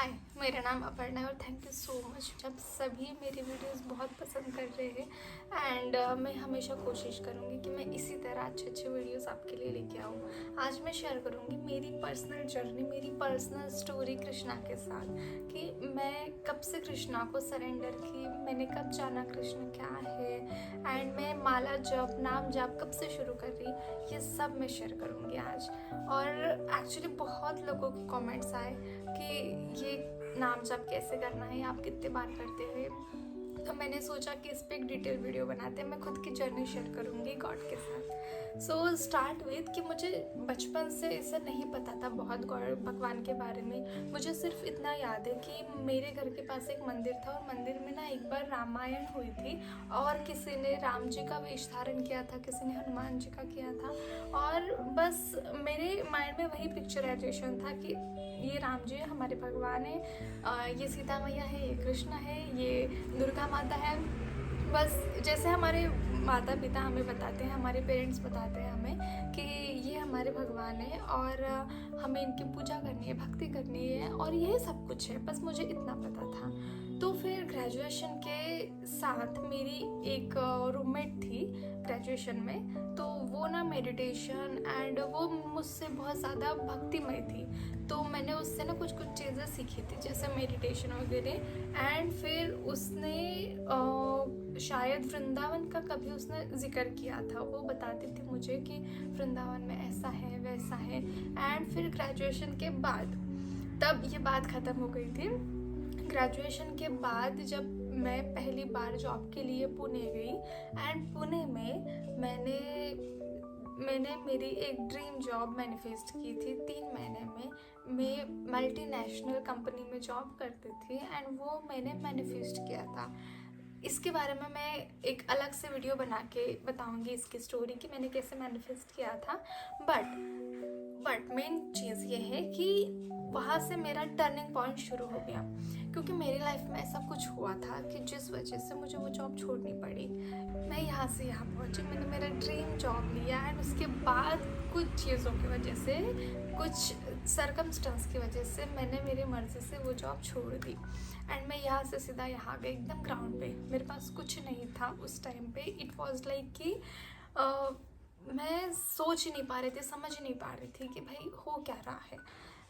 हाय, मेरा नाम अपर्णा है और थैंक यू सो मच। जब सभी मेरी वीडियोस बहुत पसंद कर रहे हैं एंड मैं हमेशा कोशिश करूँगी कि मैं इसी तरह अच्छे अच्छे वीडियोस आपके लिए लेके आऊँ। आज मैं शेयर करूँगी मेरी पर्सनल जर्नी, मेरी पर्सनल स्टोरी कृष्णा के साथ कि मैं कब से कृष्णा को सरेंडर की, मैंने कब जाना कृष्ण क्या है एंड मैं माला जप, नाम जाप कब से शुरू कर रही, ये सब मैं शेयर करूँगी आज। और एक्चुअली बहुत लोगों के कमेंट्स आए कि ये नाम जप कैसे करना है, आप कितने बार करते हैं। तो मैंने सोचा कि इस पर एक डिटेल वीडियो बनाते हैं, मैं खुद की जर्नी शेयर करूँगी गॉड के साथ। सो स्टार्ट विद कि मुझे बचपन से इसे नहीं पता था बहुत गॉड भगवान के बारे में। मुझे सिर्फ इतना याद है कि मेरे घर के पास एक मंदिर था और मंदिर में ना एक बार रामायण हुई थी और किसी ने राम जी का वेश धारण किया था, किसी ने हनुमान जी का किया था। और बस मेरे माइंड में वही पिक्चराइजेशन था कि ये राम जी है, हमारे भगवान है, ये सीता मैया है, ये कृष्ण है, ये दुर्गा माता है। बस जैसे हमारे माता पिता हमें बताते हैं, हमारे पेरेंट्स बताते हैं हमें कि ये हमारे भगवान है और हमें इनकी पूजा करनी है, भक्ति करनी है और यही सब कुछ है। बस मुझे इतना पता था। तो फिर ग्रेजुएशन के साथ मेरी एक रूममेट थी ग्रेजुएशन में, तो वो ना मेडिटेशन एंड वो मुझसे बहुत ज़्यादा भक्तिमय थी। तो मैंने उससे ना कुछ कुछ चीज़ें सीखी थी जैसे मेडिटेशन वगैरह। एंड फिर उसने शायद वृंदावन का कभी उसने जिक्र किया था, वो बताती थी मुझे कि वृंदावन में ऐसा है वैसा है। एंड फिर ग्रेजुएशन के बाद तब ये बात ख़त्म हो गई थी। ग्रेजुएशन के बाद जब मैं पहली बार जॉब के लिए पुणे गई एंड पुणे में मैंने मेरी एक ड्रीम जॉब मैनिफेस्ट की थी। 3 महीने में मैं मल्टीनेशनल कंपनी में जॉब करती थी एंड वो मैंने मैनिफेस्ट किया था। इसके बारे में मैं एक अलग से वीडियो बना के बताऊंगी इसकी स्टोरी कि मैंने कैसे मैनिफेस्ट किया था। बट मेन चीज़ ये है कि वहाँ से मेरा टर्निंग पॉइंट शुरू हो गया, क्योंकि मेरी लाइफ में ऐसा कुछ हुआ था कि जिस वजह से मुझे वो जॉब छोड़नी पड़ी। मैं यहाँ से यहाँ पहुँची, मैंने मेरा ड्रीम जॉब लिया एंड उसके बाद कुछ चीज़ों की वजह से, कुछ सरकमस्टेंस की वजह से मैंने मेरी मर्ज़ी से वो जॉब छोड़ दी एंड मैं यहाँ से सीधा यहाँ गई एकदम ग्राउंड पे। मेरे पास कुछ नहीं था उस टाइम पे। इट वॉज लाइक कि मैं सोच ही नहीं पा रही थी, समझ ही नहीं पा रही थी कि भाई हो क्या रहा है।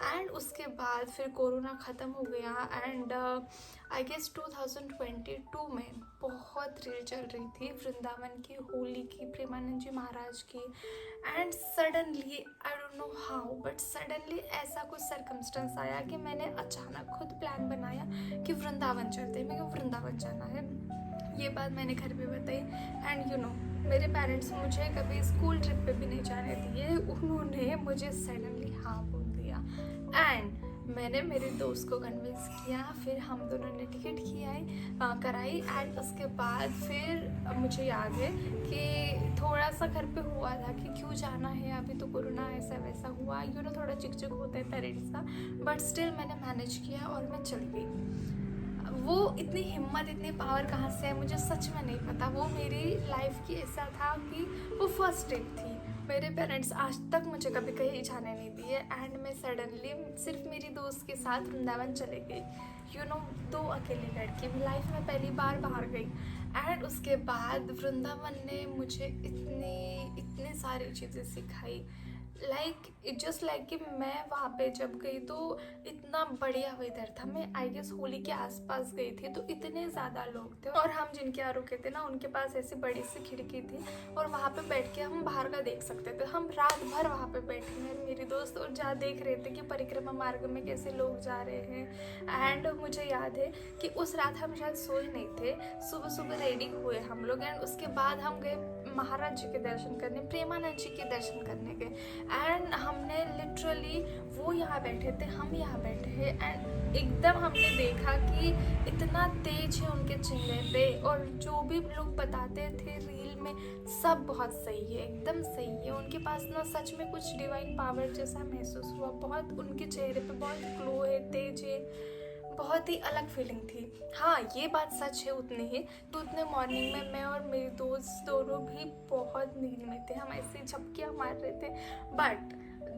एंड उसके बाद फिर कोरोना ख़त्म हो गया एंड आई गेस 2022 में बहुत रील चल रही थी वृंदावन की, होली की, प्रेमानंद जी महाराज की। And suddenly I don't know how but suddenly ऐसा कुछ सरकमस्टेंस आया कि मैंने अचानक खुद प्लान बनाया कि वृंदावन चलते हैं, मेरे को वृंदावन जाना है। ये बात मैंने घर पे बताई एंड यू नो मेरे पेरेंट्स मुझे कभी स्कूल ट्रिप पे भी नहीं जाने दिए, उन्होंने मुझे सडनली हाँ बोल दिया। एंड मैंने मेरे दोस्त को कन्विंस किया, फिर हम दोनों ने टिकट कराई एंड उसके बाद फिर मुझे याद है कि थोड़ा सा घर पे हुआ था कि क्यों जाना है, अभी तो कोरोना ऐसा वैसा हुआ, यू नो थोड़ा चिक होता है पेरेंट्स का। बट स्टिल मैंने मैनेज किया और मैं चल गई। वो इतनी हिम्मत, इतनी पावर कहाँ से है मुझे सच में नहीं पता। वो मेरी लाइफ की ऐसा था कि वो फर्स्ट स्टेप थी। मेरे पेरेंट्स आज तक मुझे कभी कहीं जाने नहीं दिए एंड मैं सडनली सिर्फ मेरी दोस्त के साथ वृंदावन चले गई। यू नो 2 अकेली लड़की लाइफ में पहली बार बाहर गई एंड उसके बाद वृंदावन ने मुझे इतनी सारी चीज़ें सिखाई। लाइक इट जस्ट लाइक कि मैं वहाँ पे जब गई तो इतना बढ़िया वेदर था। मैं आई गेस होली के आसपास गई थी तो इतने ज़्यादा लोग थे और हम जिनके यहाँ रुके थे ना उनके पास ऐसी बड़ी सी खिड़की थी और वहाँ पे बैठ के हम बाहर का देख सकते थे। हम रात भर वहाँ पे बैठे हैं मेरी दोस्त और जहाँ देख रहे थे कि परिक्रमा मार्ग में कैसे लोग जा रहे हैं। एंड मुझे याद है कि उस रात हम शायद सोए नहीं थे, सुबह सुबह रेडी हुए हम लोग एंड उसके बाद हम गए महाराज जी के दर्शन करने, प्रेमानंद जी के दर्शन करने गए। एंड हमने लिटरली, वो यहाँ बैठे थे, हम यहाँ बैठे हैं एंड एकदम हमने देखा कि इतना तेज है उनके चेहरे पे और जो भी लोग बताते थे रील में सब बहुत सही है, एकदम सही है। उनके पास ना सच में कुछ डिवाइन पावर जैसा महसूस हुआ, बहुत उनके चेहरे पे बहुत ग्लो है, तेज है, बहुत ही अलग फीलिंग थी। हाँ ये बात सच है उतनी ही। तो उतने मॉर्निंग में मैं और मेरी दोस्त दोनों भी बहुत नींद में थे, हम ऐसे झपकियाँ मार रहे थे। बट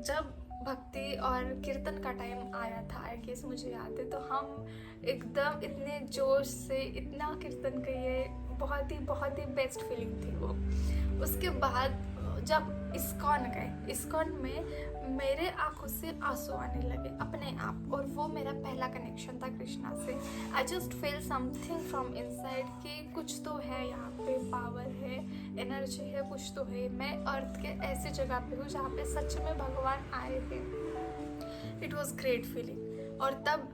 जब भक्ति और कीर्तन का टाइम आया था, आई गेस मुझे याद है, तो हम एकदम इतने जोश से इतना कीर्तन किए, बहुत ही बेस्ट फीलिंग थी वो। उसके बाद जब इस्कॉन गए, इस्कॉन में मेरे आंखों से आंसू आने लगे अपने आप, और वो मेरा पहला कनेक्शन था कृष्णा से। I just feel something from inside कि कुछ तो है यहाँ पे, पावर है, एनर्जी है, कुछ तो है। मैं अर्थ के ऐसी जगह पे हूँ जहाँ पे सच में भगवान आए थे। It was great feeling. और तब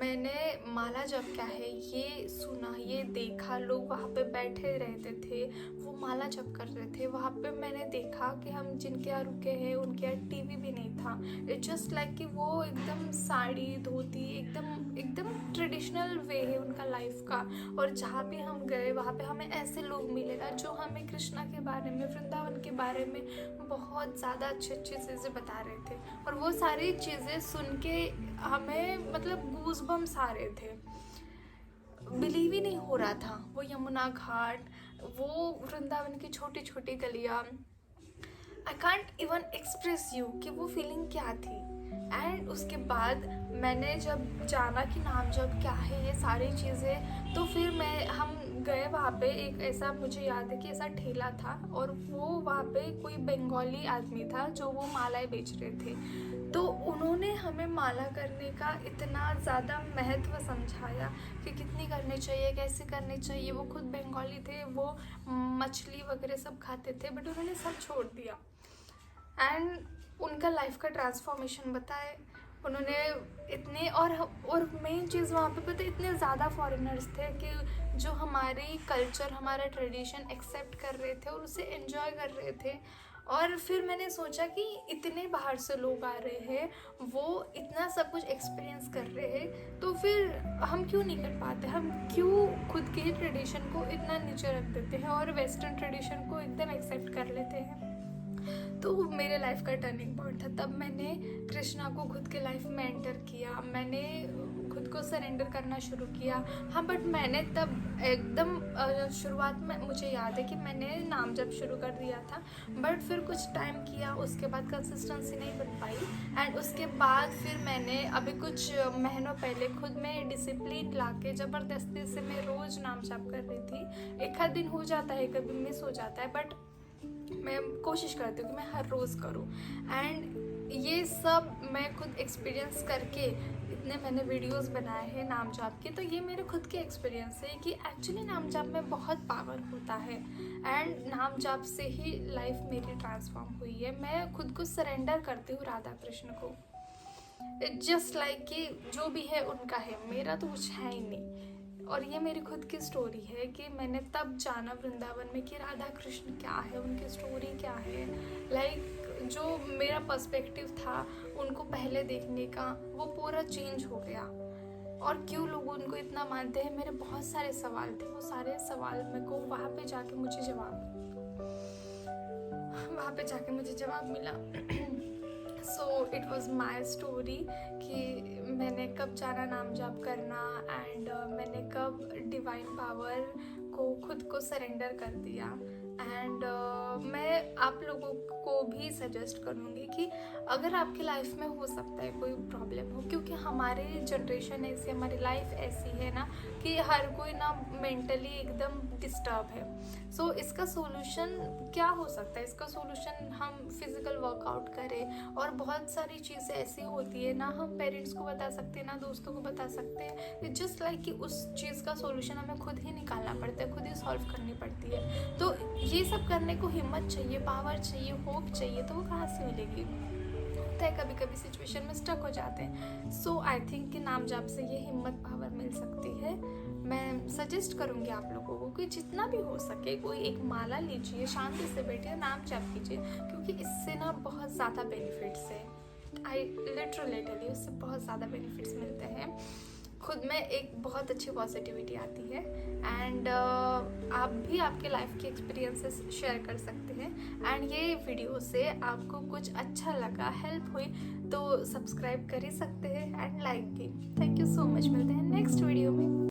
मैंने माला जप क्या है ये सुना, ये देखा, लोग वहाँ पे बैठे रहते थे, वो माला जप कर रहे थे। वहाँ पे मैंने देखा कि हम जिनके यहाँ रुके हैं उनके यहाँ टीवी भी नहीं था। इट जस्ट लाइक कि वो एकदम साड़ी धोती, एकदम ट्रेडिशनल वे है उनका लाइफ का। और जहाँ भी हम गए वहाँ पे हमें ऐसे लोग मिलेगा जो हमें कृष्णा के बारे में, वृंदावन के बारे में बहुत ज़्यादा अच्छी चीज़ें बता रहे थे। और वो सारी चीज़ें सुन के हमें मतलब गूज़बम्स आ रहे थे, बिलीव ही नहीं हो रहा था। वो यमुना घाट, वो वृंदावन की छोटी छोटी गलियाँ, I can't even express you कि वो फीलिंग क्या थी। एंड उसके बाद मैंने जब जाना कि नाम जब क्या है ये सारी चीज़ें, तो फिर हम गए वहाँ पे। एक ऐसा मुझे याद है कि ऐसा ठेला था, और वो वहाँ पे कोई बंगाली आदमी था जो वो मालाएं बेच रहे थे। तो उन्होंने हमें माला करने का इतना ज़्यादा महत्व समझाया कि कितनी करनी चाहिए, कैसे करनी चाहिए। वो खुद बंगाली थे, वो मछली वगैरह सब खाते थे, बट उन्होंने सब छोड़ दिया। एंड उनका लाइफ का ट्रांसफॉर्मेशन बताए उन्होंने। इतने और मेन चीज़ वहाँ पे पता, इतने ज़्यादा फॉरेनर्स थे कि जो हमारी कल्चर, हमारा ट्रेडिशन एक्सेप्ट कर रहे थे और उसे एंजॉय कर रहे थे। और फिर मैंने सोचा कि इतने बाहर से लोग आ रहे हैं, वो इतना सब कुछ एक्सपीरियंस कर रहे हैं, तो फिर हम क्यों नहीं कर पाते, हम क्यों खुद के ट्रेडिशन को इतना नीचे रख देते हैं और वेस्टर्न ट्रेडिशन को एकदम एक्सेप्ट कर लेते हैं। तो मेरे लाइफ का टर्निंग पॉइंट था। तब मैंने कृष्णा को खुद के लाइफ में एंटर किया, मैंने खुद को सरेंडर करना शुरू किया। हाँ, बट मैंने तब एकदम शुरुआत में मुझे याद है कि मैंने नाम जप शुरू कर दिया था, बट फिर कुछ टाइम किया, उसके बाद कंसिस्टेंसी नहीं बन पाई। एंड उसके बाद फिर मैंने अभी कुछ महीनों पहले खुद में डिसिप्लिन ला के ज़बरदस्ती से मैं रोज़ नाम जप कर रही थी। एक आध दिन हो जाता है, कभी मिस हो जाता है, बट मैं कोशिश करती हूँ कि मैं हर रोज़ करूँ। एंड ये सब मैं खुद एक्सपीरियंस करके इतने मैंने वीडियोस बनाए हैं नाम जाप के, तो ये मेरे खुद के एक्सपीरियंस है कि एक्चुअली नाम जाप में बहुत पावर होता है। एंड नाम जाप से ही लाइफ मेरी ट्रांसफॉर्म हुई है। मैं खुद को सरेंडर करती हूँ राधा कृष्ण को। इट्स जस्ट लाइक कि जो भी है उनका है, मेरा तो कुछ है ही नहीं। और ये मेरी खुद की स्टोरी है कि मैंने तब जाना वृंदावन में कि राधा कृष्ण क्या है, उनकी स्टोरी क्या है। लाइक जो मेरा पर्सपेक्टिव था उनको पहले देखने का, वो पूरा चेंज हो गया। और क्यों लोग उनको इतना मानते हैं, मेरे बहुत सारे सवाल थे। वो सारे सवाल मेरे को वहाँ पे जाके मुझे जवाब मिला। So it was my story कि मैंने कब जाना नाम जाप करना, एंड मैंने कब डिवाइन पावर को खुद को सरेंडर कर दिया। एंड मैं आप लोगों को भी सजेस्ट करूँगी कि अगर आपकी लाइफ में हो सकता है कोई प्रॉब्लम हो, क्योंकि हमारी जनरेशन ऐसी, हमारी लाइफ ऐसी है ना कि हर कोई ना मेंटली एकदम डिस्टर्ब है। सो इसका सोल्यूशन क्या हो सकता है? इसका सोल्यूशन हम फिज़िकल वर्कआउट करें, और बहुत सारी चीज़ें ऐसी होती है ना हम पेरेंट्स को बता सकते हैं ना दोस्तों को बता सकते हैं। इट्स जस्ट लाइक कि उस चीज़ का सोल्यूशन हमें खुद ही निकालना पड़ता है, खुद ही सॉल्व करनी पड़ती है। तो ये सब करने को हिम्मत चाहिए, पावर चाहिए, होप चाहिए, तो वो कहाँ से मिलेगी? होता है कभी कभी सिचुएशन में स्टक हो जाते हैं। सो आई थिंक कि नाम जाप से ये हिम्मत, पावर मिल सकती है। मैं सजेस्ट करूँगी आप लोगों को कि जितना भी हो सके कोई एक माला लीजिए, शांति से बैठिए, नाम जाप कीजिए, क्योंकि इससे ना बहुत ज़्यादा बेनिफिट्स है। आई लिटरली टेल यू, इससे बहुत ज़्यादा बेनिफिट्स मिलते हैं। खुद में एक बहुत अच्छी पॉजिटिविटी आती है। एंड आप भी आपके लाइफ के एक्सपीरियंसेस शेयर कर सकते हैं। एंड ये वीडियो से आपको कुछ अच्छा लगा, हेल्प हुई, तो सब्सक्राइब कर ही सकते हैं एंड लाइक भी। थैंक यू सो मच, मिलते हैं नेक्स्ट वीडियो में।